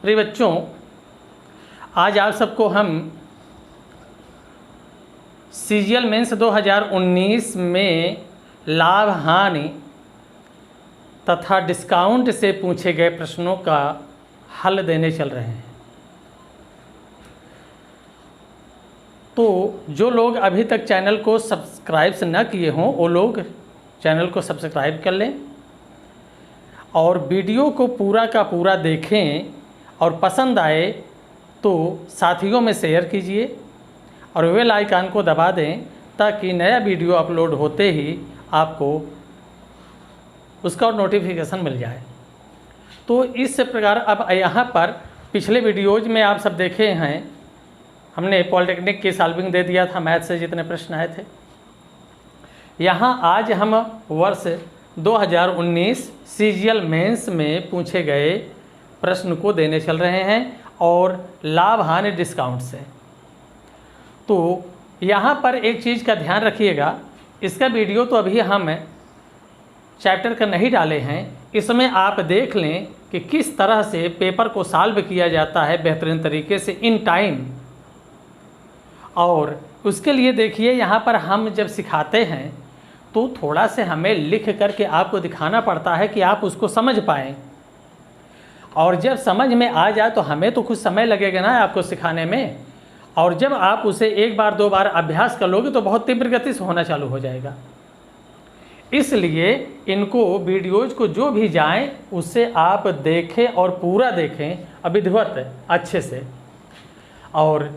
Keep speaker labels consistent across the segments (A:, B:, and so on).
A: प्रिय बच्चों, आज आप सबको हम सीजीएल मेंस 2019 में लाभ हानि तथा डिस्काउंट से पूछे गए प्रश्नों का हल देने चल रहे हैं। तो जो लोग अभी तक चैनल को सब्सक्राइब न किए हों वो लोग चैनल को सब्सक्राइब कर लें और वीडियो को पूरा का पूरा देखें और पसंद आए तो साथियों में शेयर कीजिए और बेल आइकन को दबा दें ताकि नया वीडियो अपलोड होते ही आपको उसका नोटिफिकेशन मिल जाए। तो इस प्रकार अब यहाँ पर पिछले वीडियोज में आप सब देखे हैं, हमने पॉलिटेक्निक की सॉल्विंग दे दिया था, मैथ से जितने प्रश्न आए थे। यहाँ आज हम वर्ष 2019 सीजीएल मेंस में पूछे गए प्रश्न को देने चल रहे हैं और लाभ हानि डिस्काउंट से। तो यहाँ पर एक चीज़ का ध्यान रखिएगा, इसका वीडियो तो अभी हम चैप्टर का नहीं डाले हैं, इसमें आप देख लें कि किस तरह से पेपर को सॉल्व किया जाता है बेहतरीन तरीके से इन टाइम। और उसके लिए देखिए यहाँ पर हम जब सिखाते हैं तो थोड़ा से हमें लिख करके आपको दिखाना पड़ता है कि आप उसको समझ पाएँ, और जब समझ में आ जाए तो हमें तो कुछ समय लगेगा ना आपको सिखाने में, और जब आप उसे एक बार दो बार अभ्यास कर लोगे तो बहुत तीव्र गति से होना चालू हो जाएगा। इसलिए इनको वीडियोज़ को जो भी जाएं उससे आप देखें और पूरा देखें विधिवत अच्छे से, और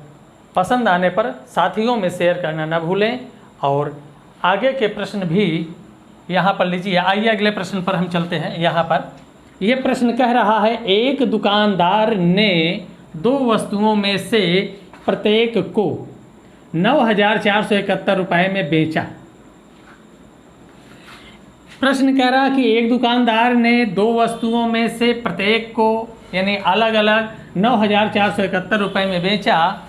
A: पसंद आने पर साथियों में शेयर करना ना भूलें। और आगे के प्रश्न भी यहाँ पर लीजिए। आइए अगले प्रश्न पर हम चलते हैं। यहाँ पर यह प्रश्न कह रहा है, एक दुकानदार ने दो वस्तुओं में से प्रत्येक को 9,471 रुपये में बेचा। प्रश्न कह रहा कि एक दुकानदार ने दो वस्तुओं में से प्रत्येक को यानी अलग अलग 9,471 रुपये में बेचा।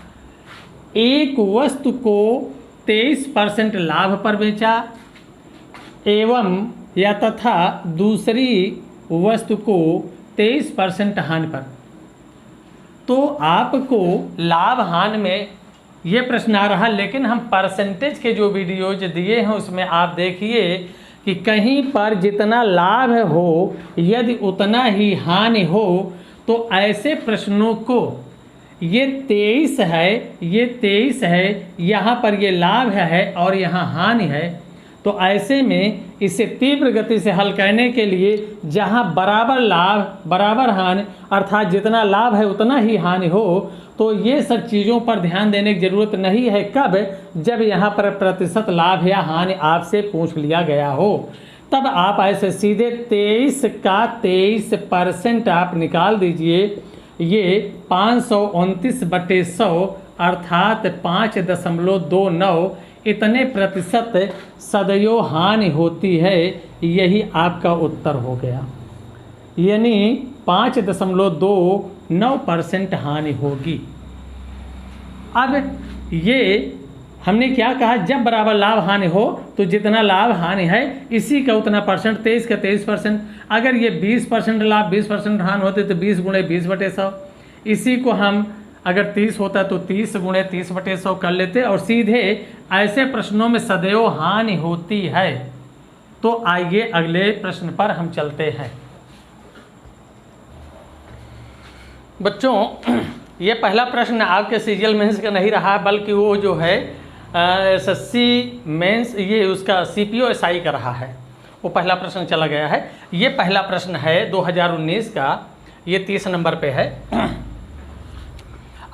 A: एक वस्तु को 23% लाभ पर बेचा एवं या तथा दूसरी वस्तु को 23% हानि पर। तो आपको लाभ हानि में ये प्रश्न आ रहा, लेकिन हम परसेंटेज के जो वीडियोज दिए हैं उसमें आप देखिए कि कहीं पर जितना लाभ हो यदि उतना ही हानि हो, तो ऐसे प्रश्नों को ये 23 है, ये 23 है, यहाँ पर ये लाभ है और यहाँ हानि है, तो ऐसे में इसे तीव्र गति से हल करने के लिए जहाँ बराबर लाभ बराबर हानि अर्थात जितना लाभ है उतना ही हानि हो, तो ये सब चीज़ों पर ध्यान देने की ज़रूरत नहीं है। कब? जब यहाँ पर प्रतिशत लाभ या हानि आपसे पूछ लिया गया हो, तब आप ऐसे सीधे 23 का 23% आप निकाल दीजिए। ये 529/100 अर्थात 5.29 इतने प्रतिशत सदैव हानि होती है। यही आपका उत्तर हो गया, यानी 5.29% हानि होगी। अब ये हमने क्या कहा, जब बराबर लाभ हानि हो तो जितना लाभ हानि है इसी का उतना परसेंट, 23 का 23%। अगर ये 20% लाभ 20% हानि होते तो 20 × 20/100। इसी को हम अगर 30 होता तो 30 × 30/100 कर लेते, और सीधे ऐसे प्रश्नों में सदैव हानि होती है। तो आइए अगले प्रश्न पर हम चलते हैं। बच्चों, ये पहला प्रश्न आपके सीजीएल मेंस का नहीं रहा, बल्कि वो जो है एसएससी मेंस ये उसका सीपीओ एसआई का रहा है। वो पहला प्रश्न चला गया है। ये पहला प्रश्न है 2019 का, ये 30 नंबर पे है।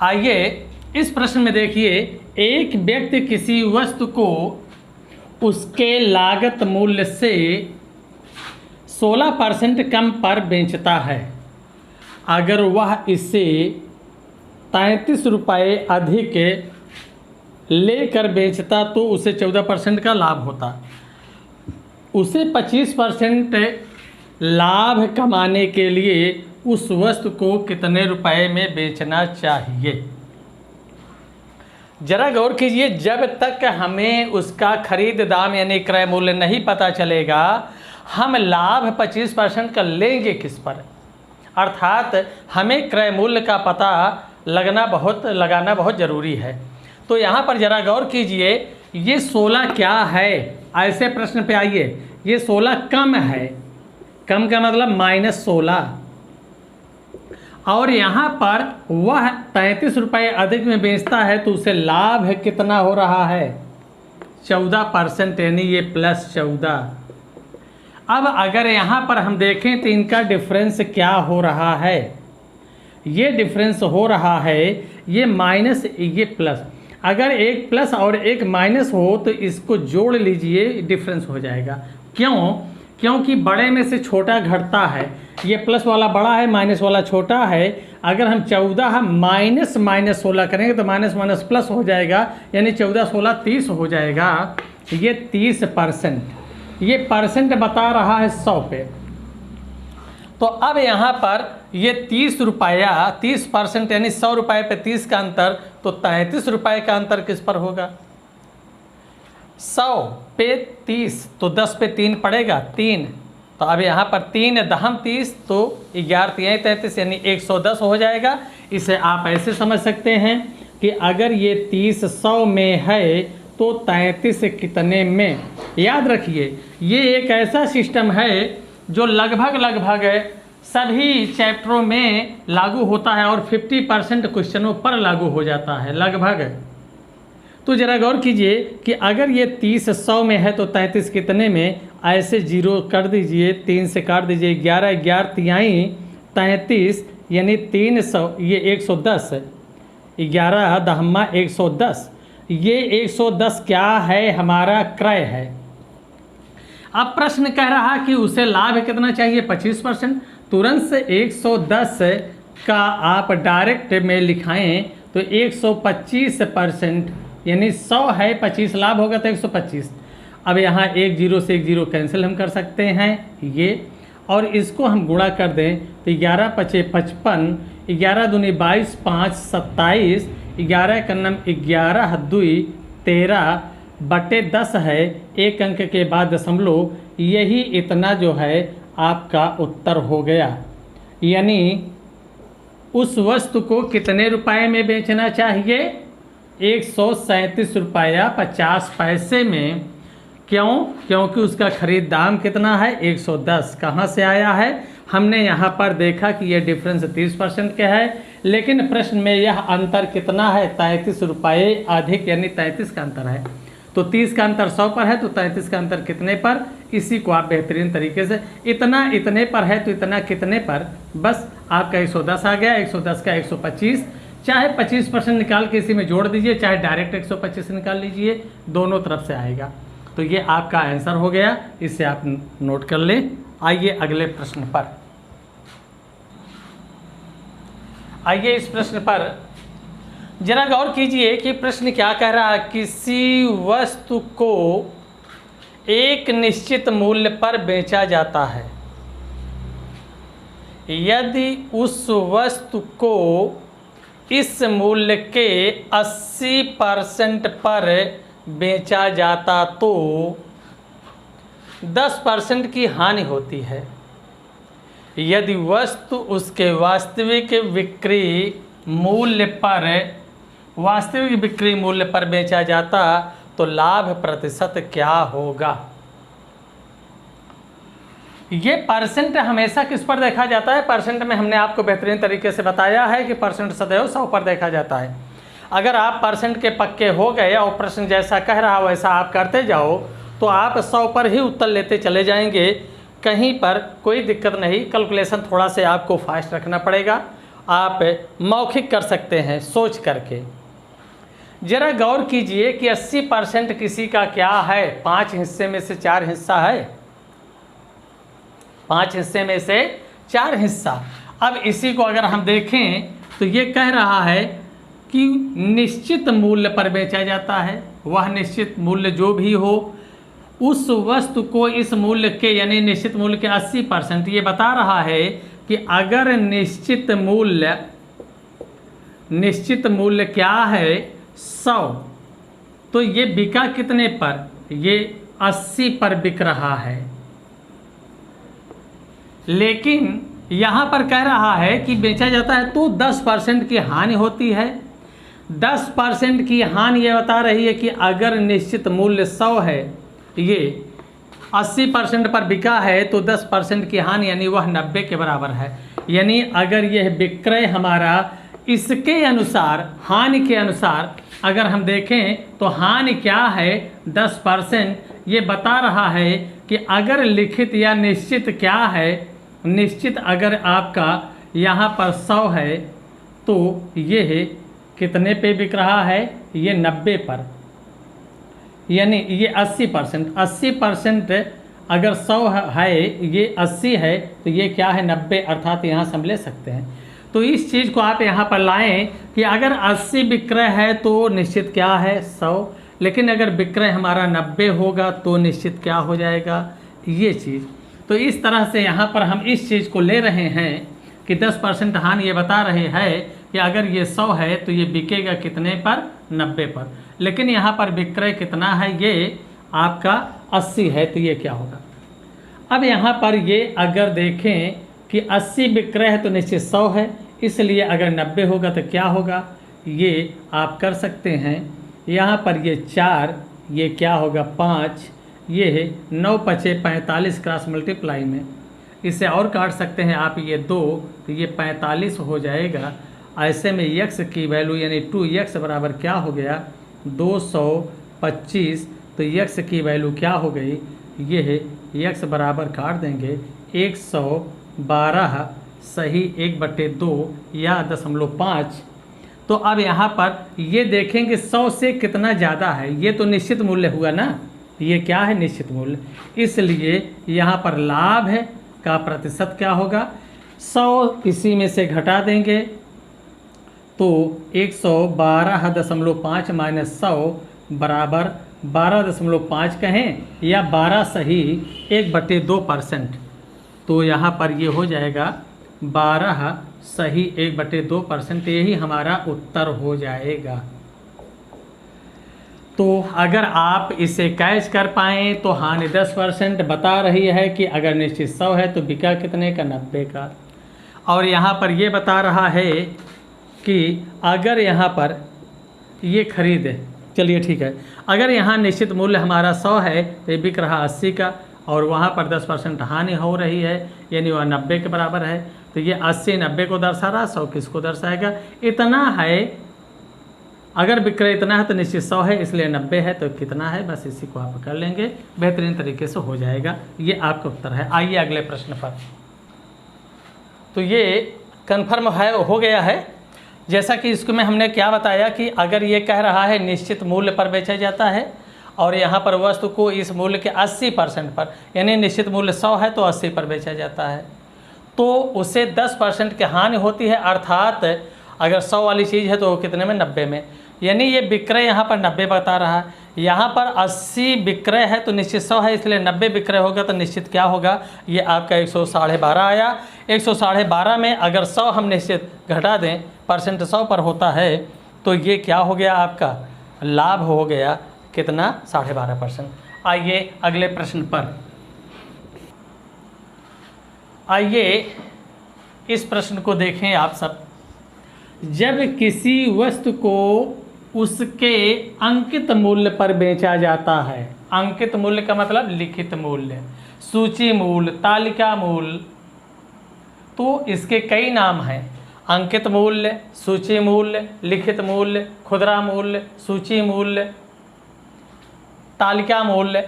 A: आइए इस प्रश्न में देखिए, एक व्यक्ति किसी वस्तु को उसके लागत मूल्य से 16% कम पर बेचता है। अगर वह इसे 33 रुपये अधिक लेकर बेचता तो उसे 14% का लाभ होता। उसे 25% लाभ कमाने के लिए उस वस्तु को कितने रुपए में बेचना चाहिए? जरा गौर कीजिए, जब तक हमें उसका खरीद दाम यानी क्रय मूल्य नहीं पता चलेगा, हम लाभ 25% का लेंगे किस पर? अर्थात हमें क्रय मूल्य का पता लगाना बहुत ज़रूरी है। तो यहाँ पर ज़रा गौर कीजिए, ये 16 क्या है, ऐसे प्रश्न पे आइए। ये 16 कम है, कम का मतलब -16, और यहाँ पर वह 33 रुपये अधिक में बेचता है तो उसे लाभ कितना हो रहा है, 14%, यानी ये +14। अब अगर यहाँ पर हम देखें तो इनका डिफरेंस क्या हो रहा है, ये डिफरेंस हो रहा है ये माइनस ये प्लस। अगर एक प्लस और एक माइनस हो तो इसको जोड़ लीजिए, डिफरेंस हो जाएगा। क्यों? क्योंकि बड़े में से छोटा घटता है, ये प्लस वाला बड़ा है, माइनस वाला छोटा है। अगर हम 14 माइनस -16 करेंगे तो माइनस माइनस प्लस हो जाएगा, यानी 14 16 30 हो जाएगा। ये 30%, ये परसेंट बता रहा है 100 पे। तो अब यहाँ पर ये 30 रुपया, 30% यानी 100 रुपये पे 30 का अंतर, तो 33 रुपये का अंतर किस पर होगा, 100 पे 30, तो 10 पे 3 पड़ेगा 3। तो अब यहाँ पर 3 दहम 30, तो 11 3 33, यानी 110 हो जाएगा। इसे आप ऐसे समझ सकते हैं कि अगर ये 30 100 में है तो 33 कितने में। याद रखिए, ये एक ऐसा सिस्टम है जो लगभग सभी चैप्टरों में लागू होता है और 50% क्वेश्चनों पर लागू हो जाता है लगभग। तो ज़रा गौर कीजिए कि अगर ये 30 100 में है तो 33 कितने में, ऐसे 0 कर दीजिए, 3 से काट दीजिए, 11 11 तिहाई 33, यानी 300, ये 110, 11 दहम्मा 110, ये 110 क्या है, हमारा क्रय है। अब प्रश्न कह रहा कि उसे लाभ कितना चाहिए, 25%। तुरंत से 110 का आप डायरेक्ट में लिखाएं तो 125%, यानी 100 है, 25 लाभ होगा तो 125। अब यहाँ 1 0 से 1 0 कैंसिल हम कर सकते हैं ये, और इसको हम गुणा कर दें तो 11 5 55, 11 दूनी 22, 5 27, 11 का नाम 11 2 13 बटे 10 है, एक अंक के बाद दशमलव, यही इतना जो है आपका उत्तर हो गया। यानी उस वस्तु को कितने रुपए में बेचना चाहिए, 137 रुपया 50 पैसे में। क्यों? क्योंकि उसका खरीद दाम कितना है, 110। कहाँ से आया है, हमने यहाँ पर देखा कि यह डिफरेंस 30% का है, लेकिन प्रश्न में यह अंतर कितना है, 33 रुपये अधिक, यानी 33 का अंतर है। तो 30 का अंतर 100 पर है तो 33 का अंतर कितने पर, इसी को आप बेहतरीन तरीके से, इतना इतने पर है तो इतना कितने पर, बस आपका 110 आ गया। 110 का 125, चाहे 25% निकाल के इसी में जोड़ दीजिए, चाहे डायरेक्ट 125 निकाल लीजिए, दोनों तरफ से आएगा। तो ये आपका आंसर हो गया, इसे आप नोट कर लें। आइए अगले प्रश्न पर। आइए इस प्रश्न पर जरा गौर कीजिए कि प्रश्न क्या कह रहा है। किसी वस्तु को एक निश्चित मूल्य पर बेचा जाता है, यदि उस वस्तु को इस मूल्य के 80% पर बेचा जाता तो 10% की हानि होती है। यदि वस्तु उसके वास्तविक बिक्री मूल्य पर बेचा जाता तो लाभ प्रतिशत क्या होगा। ये परसेंट हमेशा किस पर देखा जाता है, परसेंट में हमने आपको बेहतरीन तरीके से बताया है कि परसेंट सदैव 100 पर देखा जाता है। अगर आप परसेंट के पक्के हो गए और प्रश्न जैसा कह रहा वैसा आप करते जाओ तो आप 100 पर ही उत्तर लेते चले जाएंगे, कहीं पर कोई दिक्कत नहीं। कैलकुलेशन थोड़ा से आपको फास्ट रखना पड़ेगा, आप मौखिक कर सकते हैं सोच करके। जरा गौर कीजिए कि 80% किसी का क्या है, 5 हिस्से में से 4 हिस्सा है, 5 हिस्से में से 4 हिस्सा। अब इसी को अगर हम देखें तो ये कह रहा है कि निश्चित मूल्य पर बेचा जाता है। वह निश्चित मूल्य जो भी हो, उस वस्तु को इस मूल्य के, यानी निश्चित मूल्य के 80%, ये बता रहा है कि अगर निश्चित मूल्य क्या है 100, तो ये बिका कितने पर, ये 80 पर बिक रहा है। लेकिन यहाँ पर कह रहा है कि बेचा जाता है तो 10% की हानि होती है। 10% की हानि ये बता रही है कि अगर निश्चित मूल्य 100 है, ये 80% पर बिका है तो 10% की हानि यानी वह 90 के बराबर है। यानी अगर यह विक्रय हमारा इसके अनुसार, हानि के अनुसार अगर हम देखें तो हानि क्या है 10%, ये बता रहा है कि अगर लिखित या निश्चित क्या है, निश्चित अगर आपका यहाँ पर 100 है तो ये कितने पे बिक रहा है, ये 90 पर, यानी ये 80% अगर 100 है, ये 80 है तो ये क्या है 90, अर्थात यहाँ से हम ले सकते हैं। तो इस चीज़ को आप यहाँ पर लाएं कि अगर 80 विक्रय है तो निश्चित क्या है 100, लेकिन अगर विक्रय हमारा 90 होगा तो निश्चित क्या हो जाएगा, ये चीज़। तो इस तरह से यहाँ पर हम इस चीज़ को ले रहे हैं कि 10% हानि ये बता रहे हैं कि अगर ये 100 है तो ये बिकेगा कितने पर, 90 पर, लेकिन यहाँ पर विक्रय कितना है, ये आपका 80 है, तो ये क्या होगा। अब यहाँ पर ये अगर देखें कि 80 विक्रय है तो निश्चित 100 है, इसलिए अगर 90 होगा तो क्या होगा, ये आप कर सकते हैं। यहाँ पर ये 4, ये क्या होगा 5, ये है 9 पचे 45 क्रॉस मल्टीप्लाई में, इसे और काट सकते हैं आप, ये 2 तो ये 45 हो जाएगा। ऐसे में x की वैल्यू यानी 2x बराबर क्या हो गया 225, तो x की वैल्यू क्या हो गई, ये है x बराबर काट देंगे 112 सही 1/2 या 0.5। तो अब यहाँ पर ये देखेंगे 100 से कितना ज़्यादा है, ये तो निश्चित मूल्य हुआ ना, ये क्या है निश्चित मूल्य, इसलिए यहाँ पर लाभ है का प्रतिशत क्या होगा 100, इसी में से घटा देंगे तो 112.5 माइनस 100 बराबर 12.5 कहें या 12 सही 1/2%, तो यहाँ पर ये हो जाएगा 12 सही 1/2%, यही हमारा उत्तर हो जाएगा। तो अगर आप इसे कैच कर पाएँ तो हानि 10% बता रही है कि अगर निश्चित 100 है तो बिका कितने का 90 का, और यहाँ पर ये बता रहा है कि अगर यहाँ पर ये खरीद है, चलिए ठीक है, अगर यहाँ निश्चित मूल्य हमारा 100 है तो ये बिक रहा 80 का, और वहाँ पर 10% हानि हो रही है यानी वह 90 के बराबर है, तो ये 80 90 को दर्शा रहा, 100 किसको दर्शाएगा, इतना है। अगर विक्रय इतना है तो निश्चित 100 है, इसलिए 90 है तो कितना है, बस इसी को आप कर लेंगे, बेहतरीन तरीके से हो जाएगा। ये आपका उत्तर है। आइए अगले प्रश्न पर। तो ये कन्फर्म है, हो गया है। जैसा कि इसको में हमने क्या बताया कि अगर ये कह रहा है निश्चित मूल्य पर बेचा जाता है और यहाँ पर वस्तु को इस मूल्य के 80% पर, यानी निश्चित मूल्य 100 है तो 80 पर बेचा जाता है, तो उसे 10% की हानि होती है, अर्थात अगर 100 वाली चीज़ है तो कितने में 90 में, यानी ये विक्रय यहाँ पर 90 बता रहा है, यहाँ पर 80 विक्रय है तो निश्चित 100 है, इसलिए 90 विक्रय होगा तो निश्चित क्या होगा, ये आपका 112.5 आया। 112.5 में अगर 100 हम निश्चित घटा दें, परसेंट 100 पर होता है, तो ये क्या हो गया आपका लाभ हो गया कितना 12.5%। आइए अगले प्रश्न पर। आइए इस प्रश्न को देखें आप सब। जब किसी वस्तु को उसके अंकित मूल्य पर बेचा जाता है, अंकित मूल्य का मतलब लिखित मूल्य, सूची मूल्य, तालिका मूल्य, तो इसके कई नाम हैं, अंकित मूल्य, सूची मूल्य, लिखित मूल्य, खुदरा मूल्य, सूची मूल्य, तालिका मूल्य।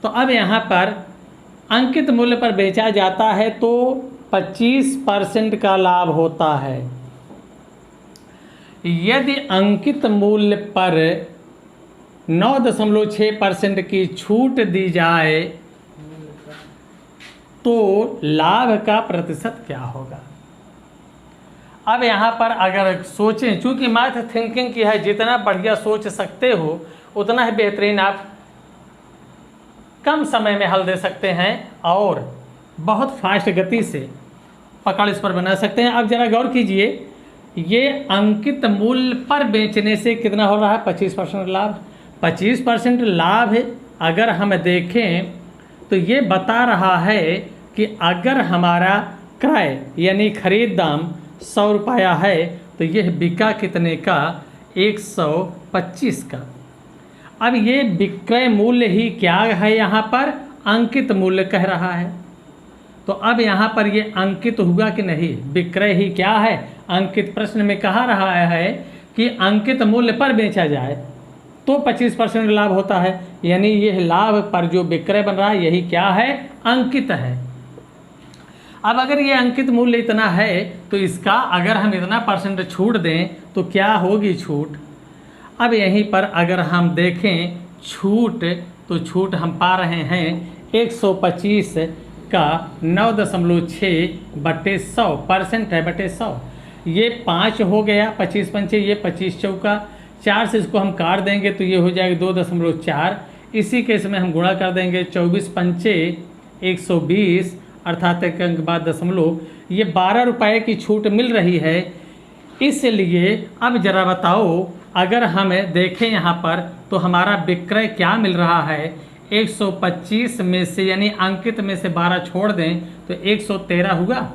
A: तो अब यहाँ पर अंकित मूल्य पर बेचा जाता है तो 25% का लाभ होता है। यदि अंकित मूल्य पर 9.6% की छूट दी जाए तो लाभ का प्रतिशत क्या होगा। अब यहाँ पर अगर सोचें, चूंकि मैथ थिंकिंग की है, जितना बढ़िया सोच सकते हो उतना ही बेहतरीन आप कम समय में हल दे सकते हैं और बहुत फास्ट गति से पकड़ इस पर बना सकते हैं। अब जरा गौर कीजिए, ये अंकित मूल्य पर बेचने से कितना हो रहा है 25% लाभ। 25% लाभ अगर हम देखें तो ये बता रहा है कि अगर हमारा क्रय यानी खरीद दाम 100 रुपया है, तो यह बिका कितने का? 125 का। अब ये विक्रय मूल्य ही क्या है? यहाँ पर अंकित मूल्य कह रहा है। तो अब यहाँ पर ये अंकित हुआ कि नहीं? विक्रय ही क्या है? अंकित। प्रश्न में कहा रहा है कि अंकित मूल्य पर बेचा जाए तो 25% लाभ होता है, यानी यह लाभ पर जो विक्रय बन रहा है यही क्या है? अंकित है। अब अगर ये अंकित मूल्य इतना है तो इसका अगर हम इतना % छूट दें तो क्या होगी छूट? अब यहीं पर अगर हम देखें छूट, तो छूट हम पा रहे हैं 125 का 9.6/100% है, बटे 100। ये 5 हो गया, 25 पंचे ये 25 चौका, 4 से इसको हम काट देंगे तो ये हो जाएगा 2.4। इसी केस में हम गुणा कर देंगे, 24 पंचे 120 अर्थात एक अंक बाद दशमलव, ये 12 रुपये की छूट मिल रही है। इसलिए अब जरा बताओ, अगर हमें देखें यहाँ पर तो हमारा विक्रय क्या मिल रहा है? 125 में से यानी अंकित में से 12 छोड़ दें तो 113 हुआ।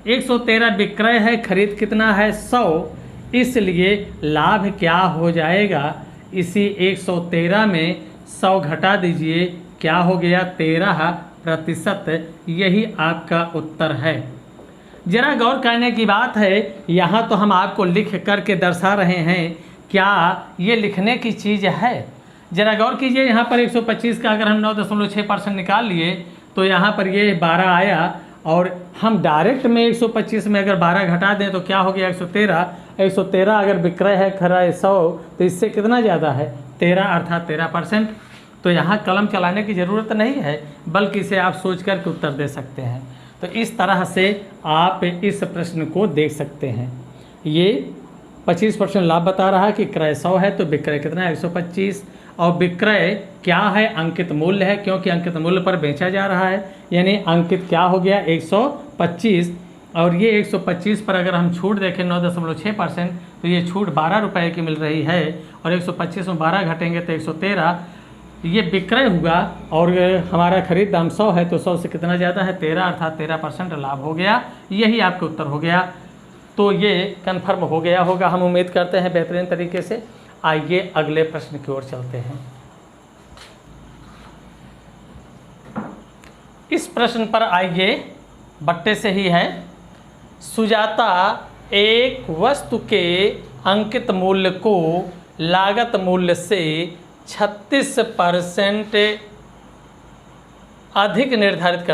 A: 113 विक्रय है, खरीद कितना है? 100। इसलिए लाभ क्या हो जाएगा? इसी 113 में 100 घटा दीजिए, क्या हो गया? 13%। यही आपका उत्तर है। जरा गौर करने की बात है, यहाँ तो हम आपको लिख करके दर्शा रहे हैं, क्या ये लिखने की चीज़ है? जरा गौर कीजिए, यहाँ पर 125 का अगर हम 9.6% निकाल लिए तो यहाँ पर ये 12 आया, और हम डायरेक्ट में 125 में अगर 12 घटा दें तो क्या हो गया? 113। 113 अगर विक्रय है, खरा है 100, तो इससे कितना ज़्यादा है? 13, अर्थात 13%। तो यहाँ कलम चलाने की ज़रूरत नहीं है, बल्कि इसे आप सोच करके उत्तर दे सकते हैं। तो इस तरह से आप इस प्रश्न को देख सकते हैं। ये 25% लाभ बता रहा है कि क्रय 100 है तो विक्रय कितना है? 125। और विक्रय क्या है? अंकित मूल्य है, क्योंकि अंकित मूल्य पर बेचा जा रहा है, यानी अंकित क्या हो गया? 125। और ये 125 पर अगर हम छूट देखें 9.6%, तो ये छूट 12 रुपये की मिल रही है, और 125 में 12 घटेंगे तो 113। ये विक्रय हुआ और हमारा खरीद दाम 100 है, तो 100 से कितना ज़्यादा है? 13, अर्थात 13% लाभ हो गया। यही आपका उत्तर हो गया। तो ये कन्फर्म हो गया होगा, हम उम्मीद करते हैं बेहतरीन तरीके से। आइए अगले प्रश्न की ओर चलते हैं। इस प्रश्न पर आइए, बट्टे से ही है। सुजाता एक वस्तु के अंकित मूल्य को लागत मूल्य से 36% अधिक निर्धारित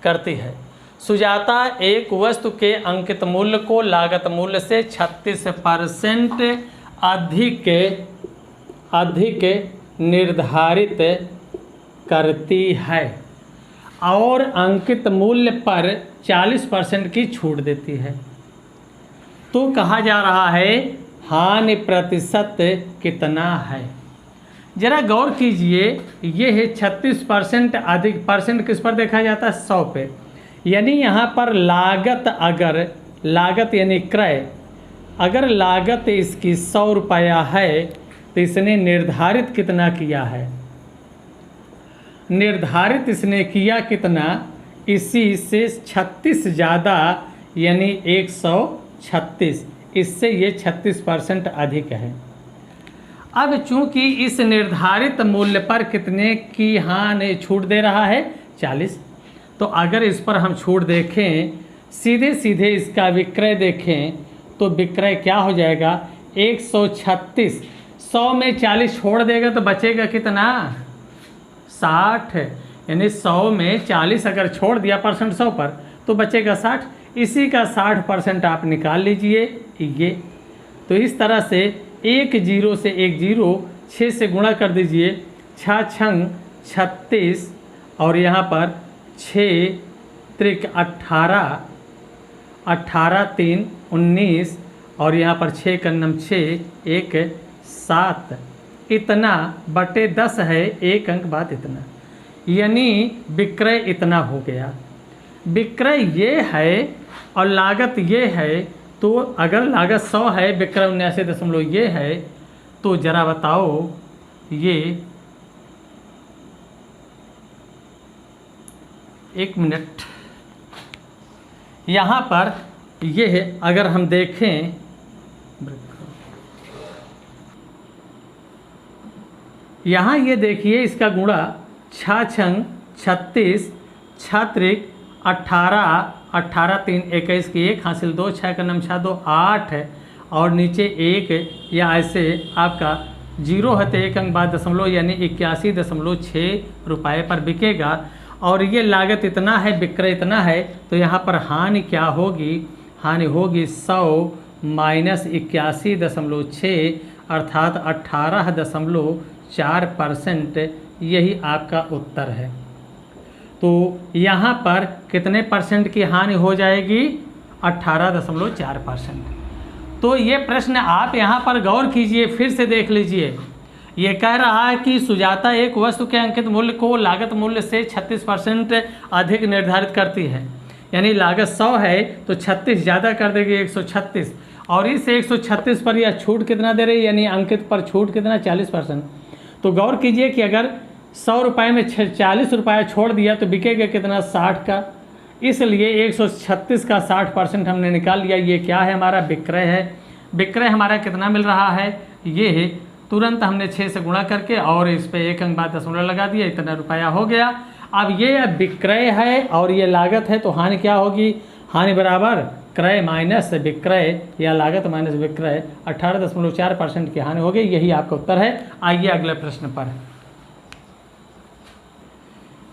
A: करती है। सुजाता एक वस्तु के अंकित मूल्य को लागत मूल्य से 36% अधिक निर्धारित करती है और अंकित मूल्य पर 40% की छूट देती है। तो कहा जा रहा है हानि प्रतिशत कितना है? जरा गौर कीजिए, ये है 36% अधिक। परसेंट किस पर देखा जाता है? 100 पे। यानी यहाँ पर लागत, अगर लागत यानी क्रय, अगर लागत इसकी 100 रुपया है तो इसने निर्धारित कितना किया है? निर्धारित इसने किया कितना? इसी से 36 ज़्यादा, यानी 136। इससे ये 36% अधिक है। अब चूंकि इस निर्धारित मूल्य पर कितने की हानि छूट दे रहा है? 40। तो अगर इस पर हम छूट देखें, सीधे सीधे इसका विक्रय देखें तो विक्रय क्या हो जाएगा? 136। 100 में 40 छोड़ देगा तो बचेगा कितना? 60। यानी 100 में 40 अगर छोड़ दिया परसेंट 100 पर तो बचेगा 60। इसी का 60% आप निकाल लीजिए ये। तो इस तरह से 1 0 से 1 0, 6 से गुणा कर दीजिए, 6 छंग 36, और यहाँ पर 6 त्रिक 18, 18 3 19, और यहाँ पर 6 कन्नम 6 1 7, इतना बटे 10 है, एक अंक बाद इतना, यानी विक्रय इतना हो गया। विक्रय ये है और लागत ये है। तो अगर लागत 100 है, विक्रय 79 ये है, तो जरा बताओ ये 1 मिनट। यहाँ पर ये है, अगर हम देखें यहाँ ये देखिए इसका गुणा 6 छंग 36 छत्रिक 18 18 3 21 की 1 हासिल 2 6 का नम 6 2 8 है और नीचे 1 या ऐसे आपका 0 है तो 1 अंक बाद दशमलव यानी 81.6 रुपये पर बिकेगा। और ये लागत इतना है, विक्रय इतना है, तो यहाँ पर हानि क्या होगी? हानि होगी 100 माइनस 81.6 अर्थात 18.4%। यही आपका उत्तर है। तो यहाँ पर कितने परसेंट की हानि हो जाएगी? 18.4%। तो ये प्रश्न आप यहाँ पर गौर कीजिए, फिर से देख लीजिए। ये कह रहा है कि सुजाता एक वस्तु के अंकित मूल्य को लागत मूल्य से 36% अधिक निर्धारित करती है। यानी लागत 100 है तो 36 ज़्यादा कर देगी 136, और इस 136 पर यह छूट कितना दे रही है? यानी अंकित पर छूट कितना? 40%। तो गौर कीजिए कि अगर 100 रुपये में 40 रुपया छोड़ दिया तो बिकेगा कितना? 60 का। इसलिए 136 का 60% हमने निकाल लिया। ये क्या है? हमारा विक्रय है। विक्रय हमारा कितना मिल रहा है? ये है, तुरंत हमने 6 से गुणा करके और इस पे 1 अंक बाद दशमलव लगा दिया, इतना रुपया हो गया। अब ये विक्रय है और ये लागत है, तो हानि क्या होगी? हानि बराबर क्रय माइनस विक्रय या लागत माइनस विक्रय, 18.4% की हानि होगी। यही आपका उत्तर है। आइए अगले प्रश्न पर।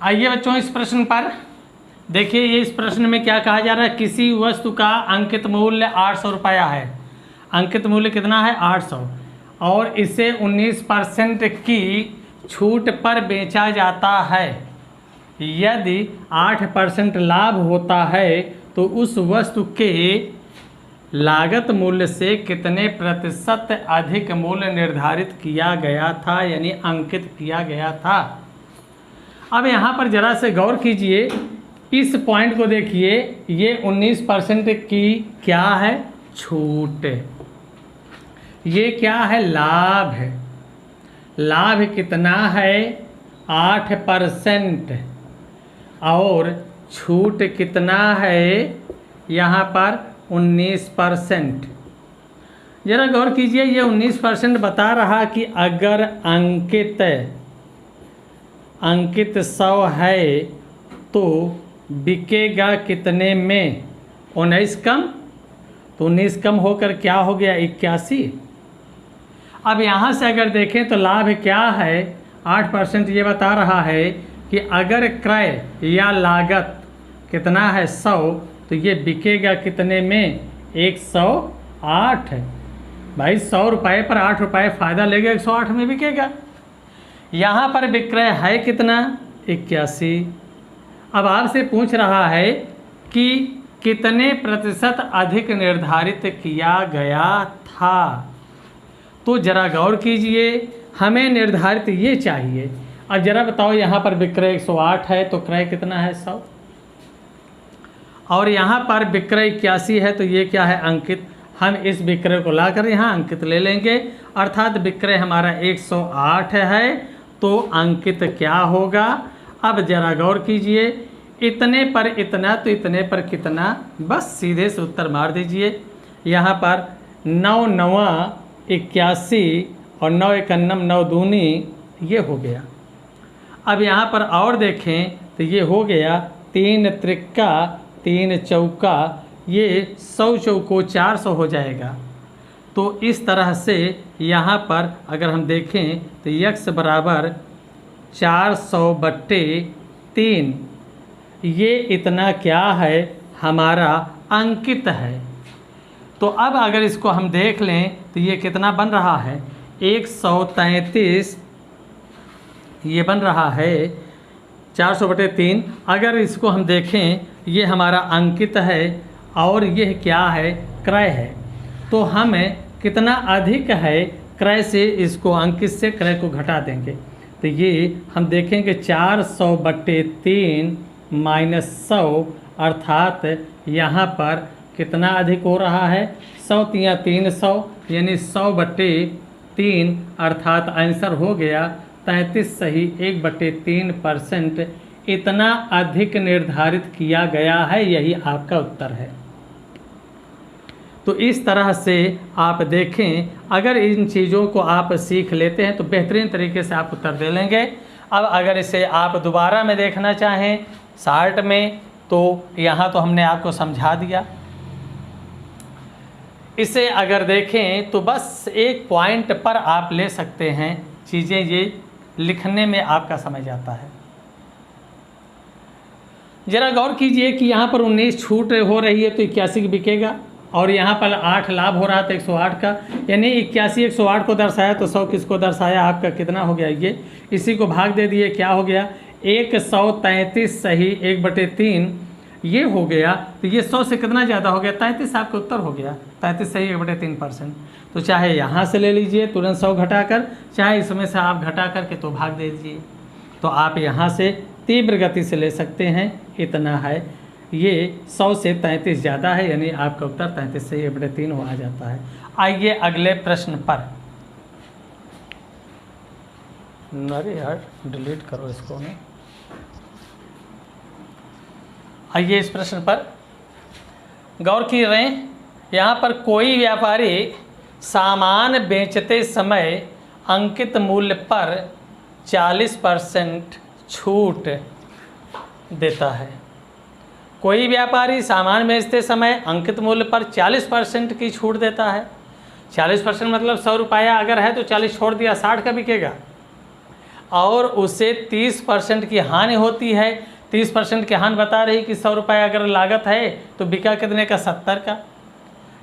A: आइए बच्चों इस प्रश्न पर देखिए। ये इस प्रश्न में क्या कहा जा रहा है? किसी वस्तु का अंकित मूल्य 800 रुपया है। अंकित मूल्य कितना है? 800, और इसे 19% की छूट पर बेचा जाता है। यदि 8% लाभ होता है तो उस वस्तु के लागत मूल्य से कितने प्रतिशत अधिक मूल्य निर्धारित किया गया था, यानी अंकित किया गया था। अब यहाँ पर जरा से गौर कीजिए, इस पॉइंट को देखिए। ये 19% की क्या है? छूट। ये क्या है? लाभ है। लाभ कितना है? 8%। और छूट कितना है? यहाँ पर 19%। जरा गौर कीजिए, ये 19% बता रहा कि अगर अंकित 100 है तो बिकेगा कितने में? 19 कम, तो 19 कम होकर क्या हो गया? 81। अब यहाँ से अगर देखें तो लाभ क्या है? 8%। ये बता रहा है कि अगर क्रय या लागत कितना है? 100, तो ये बिकेगा कितने में? 108 है। भाई 100 रुपये पर 8 रुपये फ़ायदा लेगा, 108 में बिकेगा। यहाँ पर विक्रय है कितना? 81। अब आपसे पूछ रहा है कि कितने प्रतिशत अधिक निर्धारित किया गया था। तो जरा गौर कीजिए, हमें निर्धारित ये चाहिए। अब जरा बताओ, यहाँ पर विक्रय 108 है तो क्रय कितना है? 100। और यहाँ पर विक्रय 81 है तो ये क्या है? अंकित। हम इस विक्रय को लाकर यहाँ अंकित ले लेंगे, अर्थात विक्रय हमारा 108 है तो अंकित क्या होगा? अब जरा गौर कीजिए, इतने पर इतना तो इतने पर कितना? बस सीधे से उत्तर मार दीजिए। यहाँ पर 9 नवा 81 और 9 एकन्नम 9 दूनी, ये हो गया। अब यहाँ पर और देखें तो ये हो गया 3 त्रिक्का 3 चौका, ये 100 चौको 400 हो जाएगा। तो इस तरह से यहाँ पर अगर हम देखें तो यक्स बराबर 400/3, ये इतना क्या है? हमारा अंकित है। तो अब अगर इसको हम देख लें तो ये कितना बन रहा है? 133 ये बन रहा है 400/3। अगर इसको हम देखें, ये हमारा अंकित है और ये क्या है? क्रय है। तो हमें कितना अधिक है? क्रय से इसको अंकित से क्रय को घटा देंगे तो ये हम देखेंगे 400/3 माइनस 100, अर्थात यहाँ पर कितना अधिक हो रहा है? 100 तिया 300, यानी 100/3, अर्थात आंसर हो गया 33 सही 1/3%। इतना अधिक निर्धारित किया गया है, यही आपका उत्तर है। तो इस तरह से आप देखें, अगर इन चीज़ों को आप सीख लेते हैं तो बेहतरीन तरीके से आप उत्तर दे लेंगे। अब अगर इसे आप दोबारा में देखना चाहें शार्ट में, तो यहाँ तो हमने आपको समझा दिया। इसे अगर देखें तो बस एक पॉइंट पर आप ले सकते हैं चीज़ें, ये लिखने में आपका समझ आता है। ज़रा गौर कीजिए कि यहाँ पर 19 छूट हो रही है तो 81 की बिकेगा, और यहाँ पर 8 लाभ हो रहा था 108 का, यानी 81 108 को दर्शाया तो 100 किसको दर्शाया, आपका कितना हो गया ये, इसी को भाग दे दिए, क्या हो गया 133 सही 1/3 ये हो गया। तो ये 100 से कितना ज़्यादा हो गया, 33 आपका उत्तर हो गया, 33 सही 1/3%। तो चाहे यहाँ से ले लीजिए तुरंत 100 घटाकर, चाहे इसमें से आप घटा करके तो भाग दे दीजिए। तो आप यहाँ से तीव्र गति से ले सकते हैं, इतना है, ये 100 से 33 ज़्यादा है, यानी आपका उत्तर 33 से 1/3 हो आ जाता है। आइए अगले प्रश्न पर। अरे यार डिलीट करो इसको नहीं। आइए इस प्रश्न पर गौर किए रहें। यहाँ पर कोई व्यापारी सामान बेचते समय अंकित मूल्य पर 40% छूट देता है। कोई व्यापारी सामान बेचते समय अंकित मूल्य पर 40% की छूट देता है। 40% मतलब 100 रुपया अगर है तो 40 छोड़ दिया, 60 का बिकेगा, और उसे 30% की हानि होती है। 30% की हानि बता रही कि 100 रुपये अगर लागत है तो बिका कितने का, 70 का।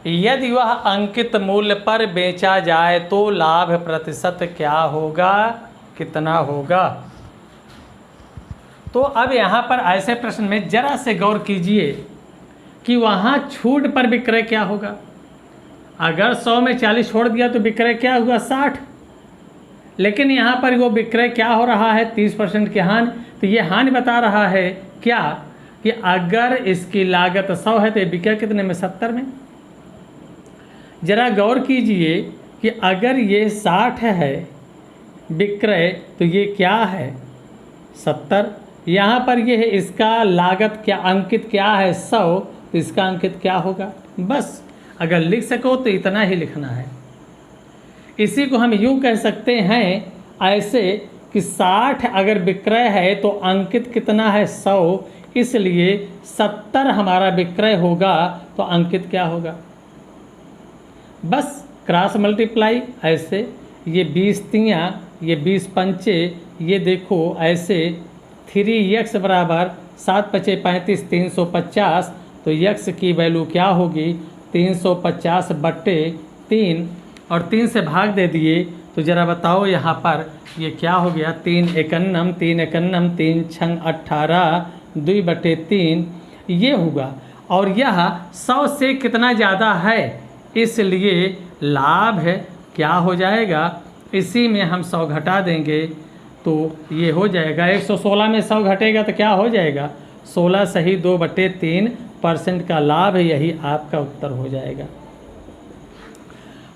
A: यदि वह अंकित मूल्य पर बेचा जाए तो लाभ प्रतिशत क्या होगा, कितना होगा। तो अब यहाँ पर ऐसे प्रश्न में जरा से गौर कीजिए कि वहाँ छूट पर विक्रय क्या होगा। अगर 100 में 40 छोड़ दिया तो विक्रय क्या हुआ, 60। लेकिन यहाँ पर वो विक्रय क्या हो रहा है, 30% की हानि। तो ये हानि बता रहा है क्या, कि अगर इसकी लागत 100 है तो ये बिका कितने में, 70 में। जरा गौर कीजिए कि अगर ये 60 है विक्रय तो ये क्या है, 70। यहाँ पर ये है इसका लागत क्या, अंकित क्या है 100, तो इसका अंकित क्या होगा। बस अगर लिख सको तो इतना ही लिखना है। इसी को हम यूँ कह सकते हैं ऐसे कि 60 अगर विक्रय है तो अंकित कितना है, 100, इसलिए 70 हमारा विक्रय होगा तो अंकित क्या होगा। बस क्रॉस मल्टीप्लाई ऐसे, ये 20 तियाँ, ये 20 पंचे, ये देखो ऐसे 3x बराबर 7 पचे 35 350। तो x की वैल्यू क्या होगी, 350/3, और 3 से भाग दे दिए। तो ज़रा बताओ यहाँ पर ये क्या हो गया, 3 एकन्नम 3 छंग 18 2/3 ये होगा। और यह 100 से कितना ज़्यादा है, इसलिए लाभ है क्या हो जाएगा, इसी में हम 100 घटा देंगे तो ये हो जाएगा 116 में 100 घटेगा तो क्या हो जाएगा, 16 सही 2/3% का लाभ है, यही आपका उत्तर हो जाएगा।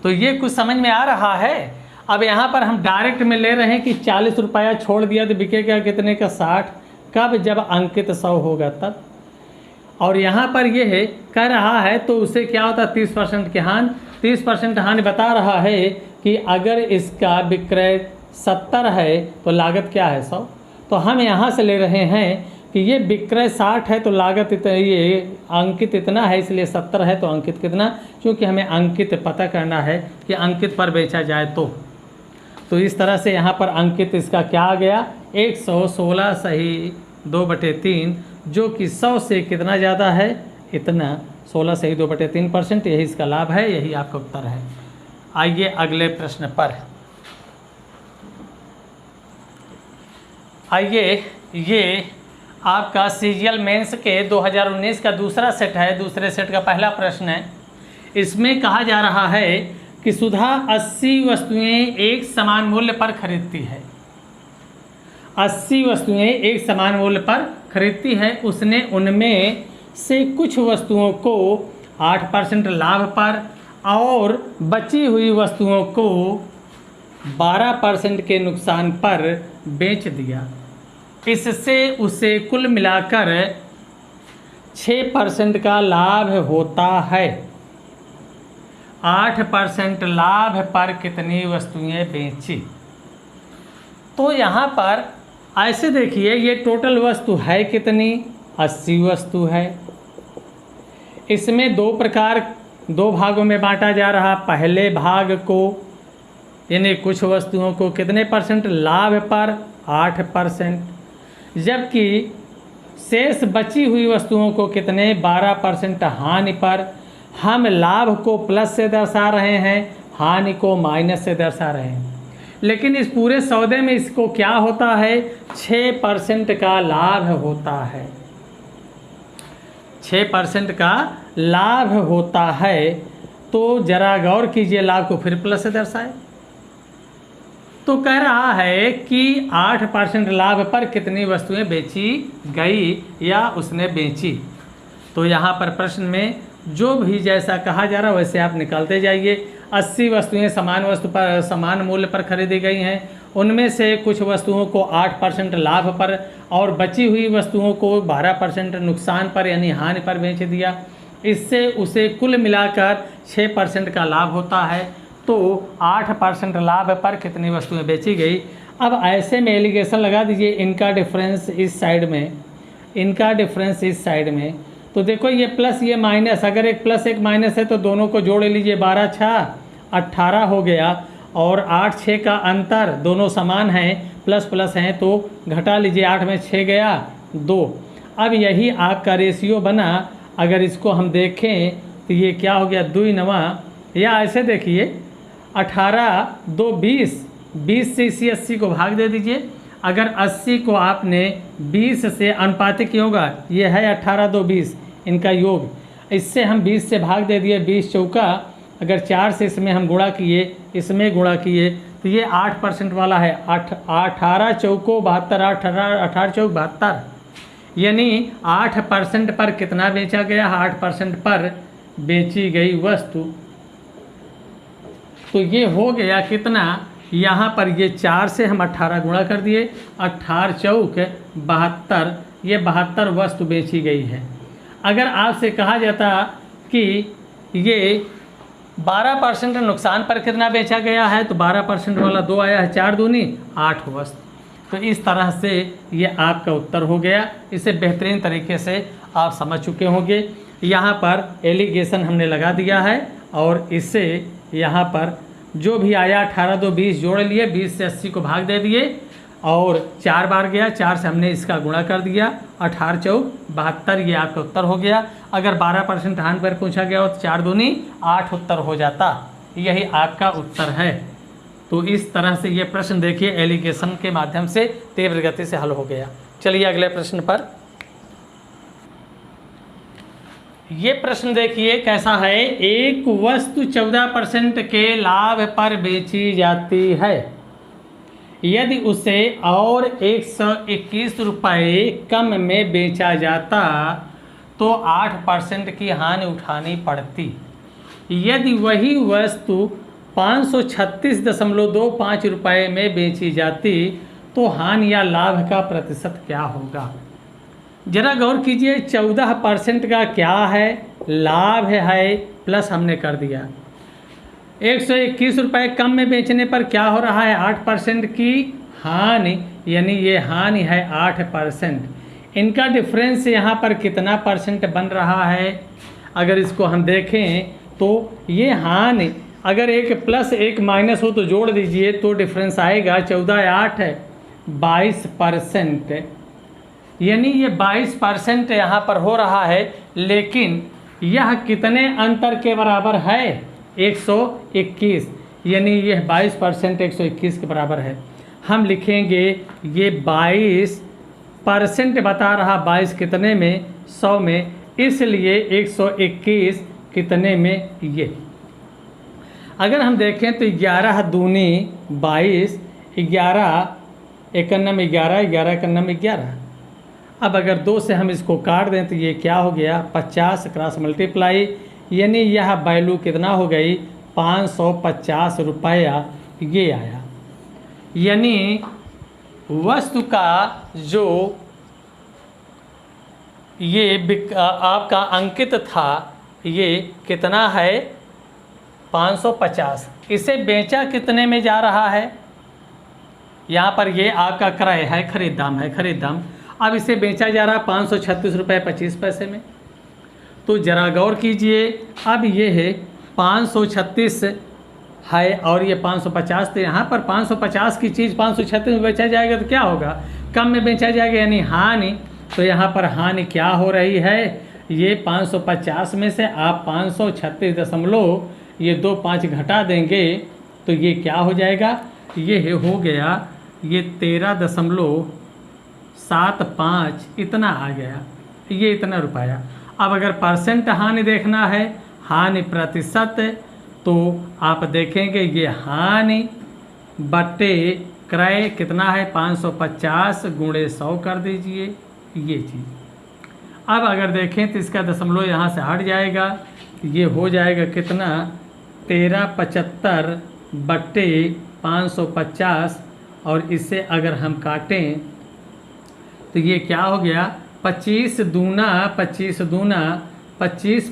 A: तो ये कुछ समझ में आ रहा है। अब यहाँ पर हम डायरेक्ट में ले रहे हैं कि 40 रुपया छोड़ दिया तो बिकेगा कितने का, 60। कब, जब अंकित 100 होगा तब। और यहाँ पर ये है कह रहा है तो उसे क्या होता है, 30% की हानि। 30% हानि बता रहा है कि अगर इसका विक्रय 70 है तो लागत क्या है, 100। तो हम यहाँ से ले रहे हैं कि ये विक्रय 60 है तो लागत इतना, ये अंकित इतना है, इसलिए 70 है तो अंकित कितना, क्योंकि हमें अंकित पता करना है कि अंकित पर बेचा जाए तो इस तरह से यहाँ पर अंकित इसका क्या आ गया, 116 सही 2/3, जो कि 100 से कितना ज़्यादा है, इतना 16 सही 2/3%, यही इसका लाभ है, यही आपका उत्तर है। आइए अगले प्रश्न पर। आइए ये आपका सीजीएल मेंस के 2019 का दूसरा सेट है, दूसरे सेट का पहला प्रश्न है। इसमें कहा जा रहा है कि सुधा 80 वस्तुएं एक समान मूल्य पर खरीदती है। 80 वस्तुएं एक समान मूल्य पर खरीदती है। उसने उनमें से कुछ वस्तुओं को 8% लाभ पर और बची हुई वस्तुओं को 12% के नुकसान पर बेच दिया। इससे उसे कुल मिलाकर 6% का लाभ होता है। 8% लाभ पर कितनी वस्तुएं बेची। तो यहाँ पर ऐसे देखिए, ये टोटल वस्तु है कितनी, 80 वस्तु है। इसमें दो भागों में बांटा जा रहा। पहले भाग को यानी कुछ वस्तुओं को कितने परसेंट लाभ पर, 8%, जबकि शेष बची हुई वस्तुओं को कितने, 12% हानि पर। हम लाभ को प्लस से दर्शा रहे हैं, हानि को माइनस से दर्शा रहे हैं, लेकिन इस पूरे सौदे में इसको क्या होता है, 6% का लाभ होता है। 6% का लाभ होता है। तो जरा गौर कीजिए, लाभ को फिर प्लस से दर्शाए। तो कह रहा है कि 8% लाभ पर कितनी वस्तुएं बेची गई या उसने बेची। तो यहाँ पर प्रश्न में जो भी जैसा कहा जा रहा है वैसे आप निकालते जाइए। 80 वस्तुएं समान मूल्य पर खरीदी गई हैं। उनमें से कुछ वस्तुओं को 8% लाभ पर और बची हुई वस्तुओं को 12% नुकसान पर यानी हानि पर बेच दिया। इससे उसे कुल मिलाकर 6% का लाभ होता है। तो 8% लाभ पर कितनी वस्तुएं बेची गई। अब ऐसे में एलिगेशन लगा दीजिए, इनका डिफरेंस इस साइड में, इनका डिफरेंस इस साइड में। तो देखो ये प्लस ये माइनस, अगर एक प्लस एक माइनस है तो दोनों को जोड़ लीजिए। 12 6 18 हो गया और 8 6 का अंतर, दोनों समान हैं, प्लस प्लस हैं तो घटा लीजिए। 8 में 6 गया 2। अब यही आपका रेशियो बना। अगर इसको हम देखें तो ये क्या हो गया, 2 9, या ऐसे देखिए 18 2 20, 20 से इसी 80 को भाग दे दीजिए। अगर 80 को आपने 20 से अनुपातिक होगा, ये है 18 2 20 इनका योग, इससे हम 20 से भाग दे दिए। 20 चौका, अगर 4 से इसमें हम गुणा किए, इसमें गुणा किए तो ये 8% वाला है। 18 चौको 72, 18 चौक 72, यानी 8% पर कितना बेचा गया, 8% पर बेची गई वस्तु। तो ये हो गया कितना, यहाँ पर ये 4 से हम 18 गुणा कर दिए, 18 चौक 72, ये 72 वस्तु बेची गई है। अगर आपसे कहा जाता कि ये 12% नुकसान पर कितना बेचा गया है, तो 12% वाला 2 आया है, 4 दूनी 8 वस्तु। तो इस तरह से ये आपका उत्तर हो गया। इसे बेहतरीन तरीके से आप समझ चुके होंगे। यहाँ पर एलिगेशन हमने लगा दिया है और इससे यहाँ पर जो भी आया 18 2 20 जोड़ लिए, 20 से 80 को भाग दे दिए और 4 बार गया, 4 से हमने इसका गुणा कर दिया, 18 चौक 72, ये आपका उत्तर हो गया। अगर 12% हानि पर पूछा गया हो तो 4 दूनी 8 उत्तर हो जाता। यही आपका उत्तर है। तो इस तरह से ये प्रश्न देखिए एलिगेशन के माध्यम से तीव्र गति से हल हो गया। चलिए अगले प्रश्न पर। ये प्रश्न देखिए कैसा है। एक वस्तु 14% के लाभ पर बेची जाती है। यदि उसे और 121 रुपये कम में बेचा जाता तो 8% की हानि उठानी पड़ती। यदि वही वस्तु 536.25 रुपये में बेची जाती तो हानि या लाभ का प्रतिशत क्या होगा। जरा गौर कीजिए, 14% का क्या है, लाभ है, प्लस हमने कर दिया। 121 रुपये कम में बेचने पर क्या हो रहा है, 8% की हानि, यानी ये हानि है 8%। इनका डिफरेंस यहाँ पर कितना परसेंट बन रहा है, अगर इसको हम देखें तो ये हानि, अगर एक प्लस एक माइनस हो तो जोड़ दीजिए तो डिफरेंस आएगा 14 8 22%, यानी ये 22% यहाँ पर हो रहा है। लेकिन यह कितने अंतर के बराबर है, 121, यानी यह 22% 121 के बराबर है। हम लिखेंगे ये 22% बता रहा, 22 कितने में, 100 में, इसलिए 121 कितने में ये। अगर हम देखें तो 11 दूनी 22, 11 एकन्नम 11, 11 एकन्नम 11। अब अगर 2 से हम इसको काट दें तो ये क्या हो गया, 50 क्रॉस मल्टीप्लाई, यानी यह वैल्यू कितना हो गई, 550 रुपया ये आया। यानी वस्तु का जो ये आपका अंकित था ये कितना है 550। इसे बेचा कितने में जा रहा है, यहाँ पर ये आपका क्रय है, खरीद दाम है, खरीद दाम। अब इसे बेचा जा रहा है 536 रुपये 25 पैसे में। तो ज़रा गौर कीजिए, अब ये है 536 है और ये 550, तो यहाँ पर 550 की चीज़ 536 में बेचा जाएगा तो क्या होगा, कम में बेचा जाएगा यानी हानि। तो यहाँ पर हानि क्या हो रही है, ये 550 में से आप 536 ये 2 5 घटा देंगे तो ये क्या हो जाएगा, ये हो गया ये 13.75 इतना आ गया, ये इतना रुपया। अब अगर परसेंट हानि देखना है, हानि प्रतिशत, तो आप देखेंगे ये हानि बटे क्रय कितना है 550 गुणे 100 कर दीजिए ये चीज़। अब अगर देखें तो इसका दशमलव यहाँ से हट जाएगा, ये हो जाएगा कितना 1375 बटे 550 और इससे अगर हम काटें तो ये क्या हो गया 25 दूना 25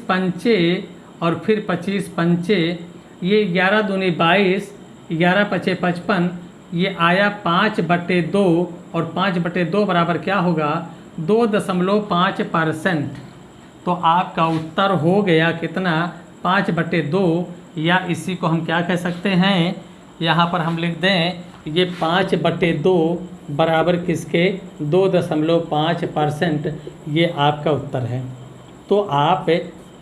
A: पंचे और फिर 25 पंचे, ये 11 दूनी 22, 11 पचे 55, ये आया 5/2 और 5/2 बराबर क्या होगा 2.5%। तो आपका उत्तर हो गया कितना 5/2, या इसी को हम क्या कह सकते हैं, यहाँ पर हम लिख दें ये 5/2 बराबर किसके 2.5%, ये आपका उत्तर है। तो आप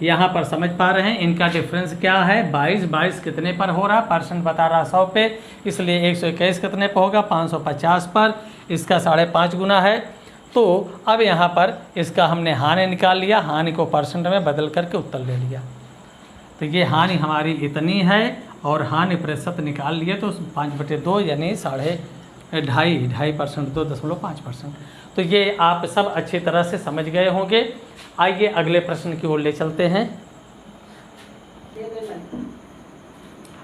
A: यहाँ पर समझ पा रहे हैं इनका डिफरेंस क्या है, 22 कितने पर हो रहा, परसेंट बता रहा 100 पे, इसलिए 121 कितने पर होगा 550 पर, इसका 5.5 गुना है। तो अब यहाँ पर इसका हमने हानि निकाल लिया, हानि को परसेंट में बदल करके उत्तर ले लिया। तो ये हानि हमारी इतनी है और हानि प्रतिशत निकाल लिए तो 5/2 यानी 2.5% 2.5%। तो ये आप सब अच्छी तरह से समझ गए होंगे। आइए अगले प्रश्न की ओर ले चलते हैं।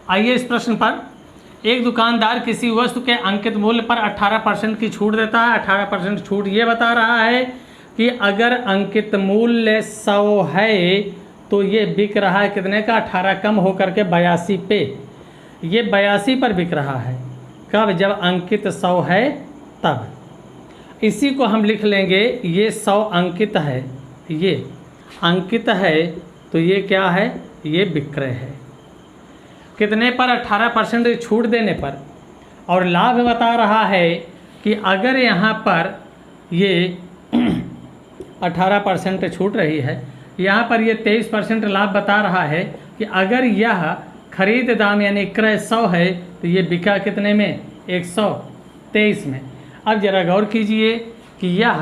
A: आइए इस प्रश्न पर, एक दुकानदार किसी वस्तु के अंकित मूल्य पर 18% की छूट देता है। 18% छूट ये बता रहा है कि अगर अंकित मूल्य 100 है तो ये बिक रहा है कितने का 18 कम होकर के 82 पे, ये 82 पर बिक रहा है। कब, जब अंकित 100 है तब। इसी को हम लिख लेंगे, ये 100 अंकित है, ये अंकित है तो ये क्या है, ये विक्रय है। कितने पर 18% छूट देने पर। और लाभ बता रहा है कि अगर यहाँ पर ये 18% छूट रही है, यहाँ पर ये 23% लाभ बता रहा है कि अगर यह खरीद दाम यानी क्रय 100 है तो ये बिका कितने में 123 में। अब जरा गौर कीजिए कि यह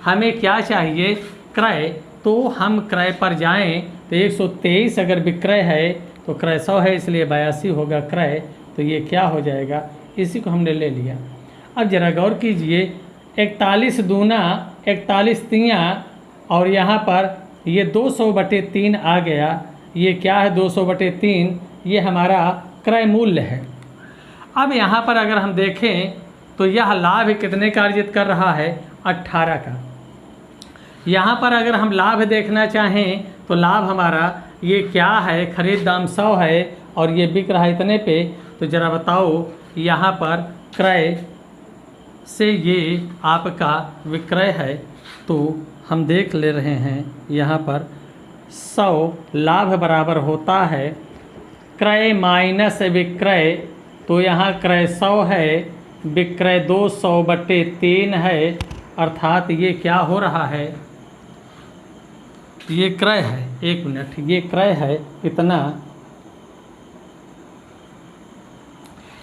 A: हमें क्या चाहिए, क्रय, तो हम क्रय पर जाएं तो 123 अगर विक्रय है तो क्रय 100 है इसलिए 82 होगा क्रय, तो ये क्या हो जाएगा, इसी को हमने ले लिया। अब जरा गौर कीजिए 41 दूना 41 तियाँ और यहाँ पर ये 200/3 आ गया, ये क्या है 200/3, ये हमारा क्रय मूल्य है। अब यहाँ पर अगर हम देखें तो यह लाभ कितने का अर्जित कर रहा है 18 का। यहाँ पर अगर हम लाभ देखना चाहें तो लाभ हमारा ये क्या है, खरीद दाम 100 है और ये बिक रहा है इतने पे, तो ज़रा बताओ यहाँ पर क्रय से ये आपका विक्रय है, तो हम देख ले रहे हैं यहाँ पर 100 लाभ बराबर होता है क्रय माइनस विक्रय, तो यहाँ क्रय 100 है, विक्रय 200/3 है, अर्थात ये क्या हो रहा है, ये क्रय है, 1 मिनट, ये क्रय है इतना,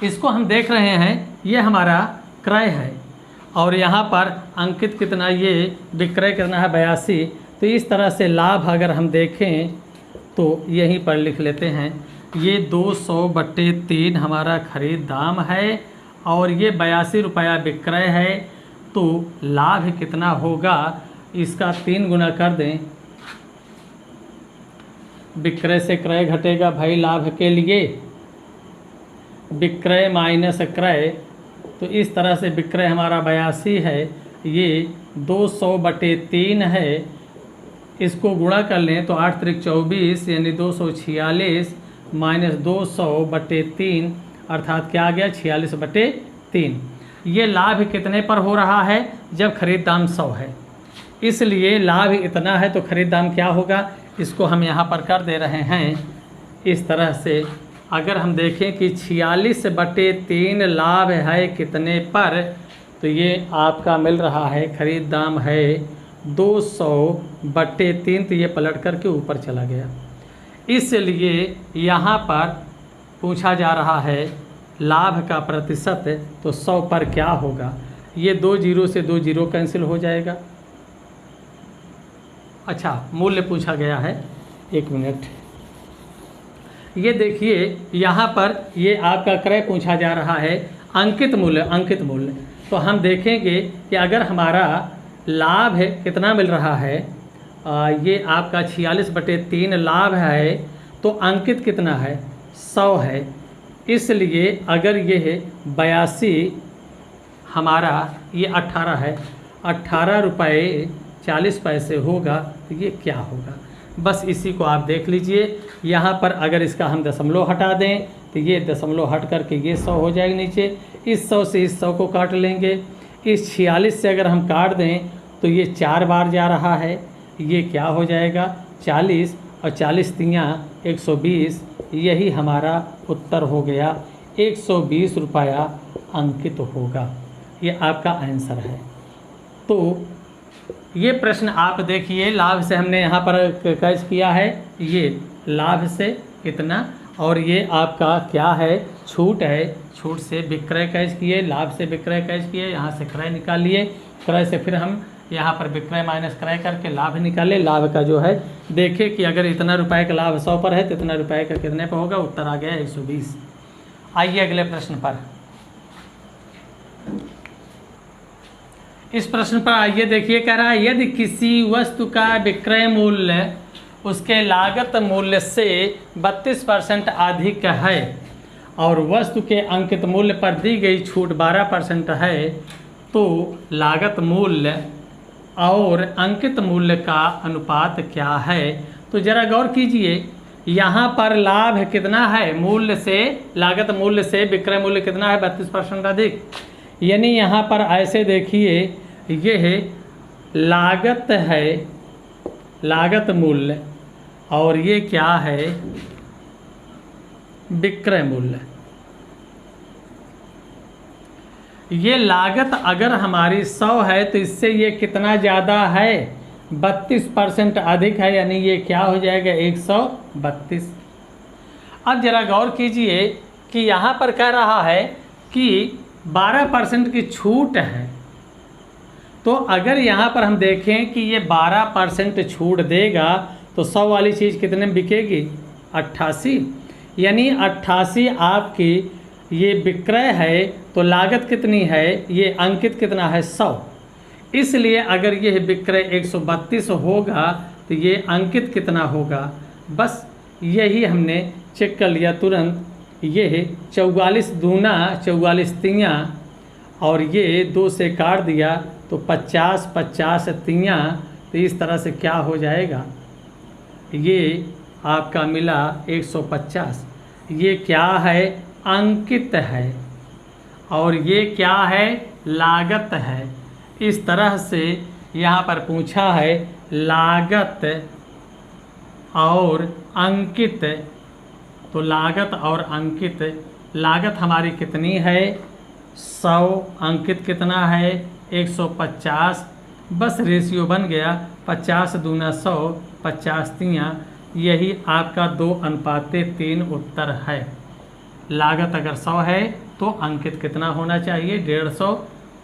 A: इसको हम देख रहे हैं ये हमारा क्रय है और यहाँ पर अंकित कितना, ये विक्रय कितना है 82। तो इस तरह से लाभ अगर हम देखें तो यहीं पर लिख लेते हैं, ये 200/3 हमारा खरीद दाम है और ये 82 रुपया विक्रय है, तो लाभ कितना होगा, इसका 3 गुना कर दें, विक्रय से क्रय घटेगा भाई लाभ के लिए, विक्रय माइनस क्रय तो इस तरह से विक्रय हमारा 82 है, ये 200/3 है। इसको गुणा कर लें तो 8 त्रिक 24 यानी 246 माइनस 200/3 अर्थात क्या आ गया 46/3। ये लाभ कितने पर हो रहा है? जब खरीद दाम 100 है, इसलिए लाभ इतना है तो खरीद दाम क्या होगा, इसको हम यहाँ पर कर दे रहे हैं इस तरह से। अगर हम देखें कि 46/3 लाभ है कितने पर, तो ये आपका मिल रहा है, खरीद दाम है 200/3, तो ये पलट करके ऊपर चला गया। इसलिए यहाँ पर पूछा जा रहा है लाभ का प्रतिशत, तो 100 पर क्या होगा? ये 2 जीरो से 2 जीरो कैंसिल हो जाएगा। अच्छा, मूल्य पूछा गया है, 1 मिनट। ये देखिए यहाँ पर ये आपका क्रय पूछा जा रहा है, अंकित मूल्य। तो हम देखेंगे कि अगर हमारा लाभ है कितना मिल रहा है, ये आपका 46/3 लाभ है, तो अंकित कितना है 100 है। इसलिए अगर ये है 82 हमारा, ये 18 है, 18 रुपये 40 पैसे होगा, तो ये क्या होगा? बस इसी को आप देख लीजिए। यहाँ पर अगर इसका हम दशमलव हटा दें तो ये दशमलव हट करके ये 100 हो जाएगा नीचे। इस 100 से इस 100 को काट लेंगे। इस 46 से अगर हम काट दें तो ये 4 बार जा रहा है, ये क्या हो जाएगा 40 और 40 तियाँ 120। यही हमारा उत्तर हो गया, 120 रुपया अंकित होगा। ये आपका आंसर है। तो ये प्रश्न आप देखिए, लाभ से हमने यहाँ पर कैच किया है, ये लाभ से कितना, और ये आपका क्या है छूट है, छूट से विक्रय कैच किए, लाभ से विक्रय कैच किए, यहाँ से क्रय निकालिए, क्रय से फिर हम यहाँ पर विक्रय माइनस क्रय करके लाभ निकाले। लाभ का जो है देखें कि अगर इतना रुपए का लाभ 100 पर है तो इतना रुपए का कितने पर होगा, उत्तर आ गया 120। आइए अगले प्रश्न पर। इस प्रश्न पर आइए देखिए, कह रहा है यदि किसी वस्तु का विक्रय मूल्य उसके लागत मूल्य से 32% अधिक है और वस्तु के अंकित मूल्य पर दी गई छूट 12% है, तो लागत मूल्य और अंकित मूल्य का अनुपात क्या है? तो ज़रा गौर कीजिए, यहाँ पर लाभ कितना है, मूल्य से, लागत मूल्य से विक्रय मूल्य कितना है 32% अधिक। यानी यहाँ पर ऐसे देखिए, ये है लागत है, लागत मूल्य, और ये क्या है विक्रय मूल्य। ये लागत अगर हमारी 100 है तो इससे ये कितना ज़्यादा है 32% अधिक है, यानी ये क्या हो जाएगा 132। अब जरा गौर कीजिए कि यहाँ पर कह रहा है कि 12% की छूट है, तो अगर यहाँ पर हम देखें कि ये 12% छूट देगा तो 100 वाली चीज़ कितने में बिकेगी 88, यानी 88 आपकी ये विक्रय है, तो लागत कितनी है, ये अंकित कितना है 100। इसलिए अगर ये विक्रय 132 होगा तो ये अंकित कितना होगा, बस यही हमने चेक कर लिया तुरंत। ये है 44 दूना 44 तियाँ, और ये 2 से काट दिया तो 50 50 तियाँ, तो इस तरह से क्या हो जाएगा, ये आपका मिला 150। ये क्या है अंकित है, और ये क्या है लागत है। इस तरह से यहाँ पर पूछा है लागत और अंकित, तो लागत और अंकित, लागत हमारी कितनी है 100, अंकित कितना है 150, बस रेशियो बन गया 50 दूना 100 50 तियाँ, यही आपका 2:3 उत्तर है। लागत अगर 100 है तो अंकित कितना होना चाहिए 150,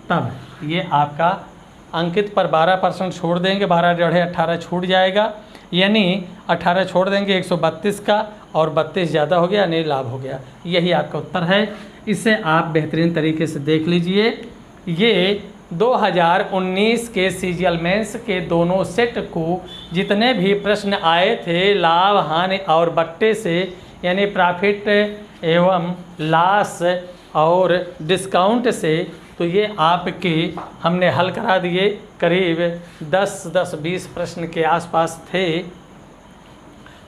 A: तब ये आपका अंकित पर 12% छोड़ देंगे, 12 डेढ़े 18 छूट जाएगा, यानी 18 छोड़ देंगे 132 का, और 32 ज़्यादा हो गया यानी लाभ हो गया। यही आपका उत्तर है। इसे आप बेहतरीन तरीके से देख लीजिए। ये 2019 के सीजीएल मेंस के दोनों सेट को जितने भी प्रश्न आए थे लाभ हानि और बट्टे से, यानी प्रॉफिट एवं लॉस और डिस्काउंट से तो ये आपके हमने हल करा दिए, करीब 10-20 प्रश्न के आसपास थे।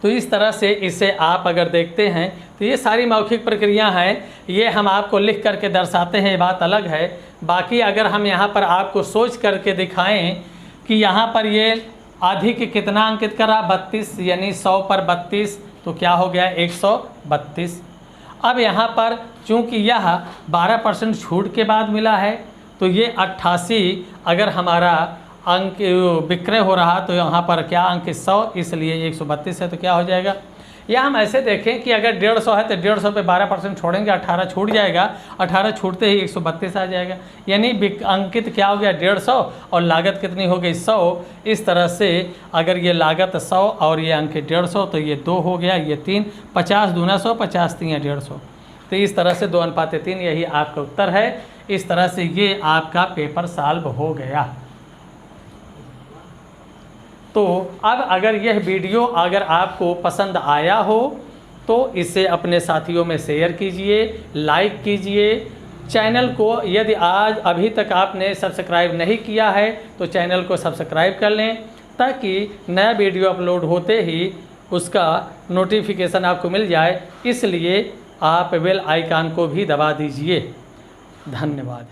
A: तो इस तरह से इसे आप अगर देखते हैं तो ये सारी मौखिक प्रक्रिया हैं, ये हम आपको लिख करके दर्शाते हैं, ये बात अलग है। बाकी अगर हम यहाँ पर आपको सोच करके दिखाएं कि यहाँ पर ये अधिक कितना अंकित करा 32, यानी 100 पर 32 तो क्या हो गया 132। अब यहाँ पर चूँकि यह 12% छूट के बाद मिला है तो ये 88 अगर हमारा अंक विक्रय हो रहा तो यहाँ पर क्या अंक 100, इसलिए 132 है तो क्या हो जाएगा। या हम ऐसे देखें कि अगर 150 है तो 150 पे 12% छोड़ेंगे, 18 छूट जाएगा, 18 छूटते ही 132 आ जाएगा, यानी अंकित क्या हो गया 150 और लागत कितनी हो गई 100। इस तरह से अगर ये लागत 100 और ये अंक 150 तो ये 2 हो गया, ये 3, 50 दूना 100, 50 3 150। तो इस तरह से 2:3 यही आपका उत्तर है। इस तरह से ये आपका पेपर सॉल्व हो गया। तो अब अगर यह वीडियो अगर आपको पसंद आया हो तो इसे अपने साथियों में शेयर कीजिए, लाइक कीजिए। चैनल को यदि आज अभी तक आपने सब्सक्राइब नहीं किया है तो चैनल को सब्सक्राइब कर लें, ताकि नया वीडियो अपलोड होते ही उसका नोटिफिकेशन आपको मिल जाए। इसलिए आप बेल आइकन को भी दबा दीजिए। धन्यवाद।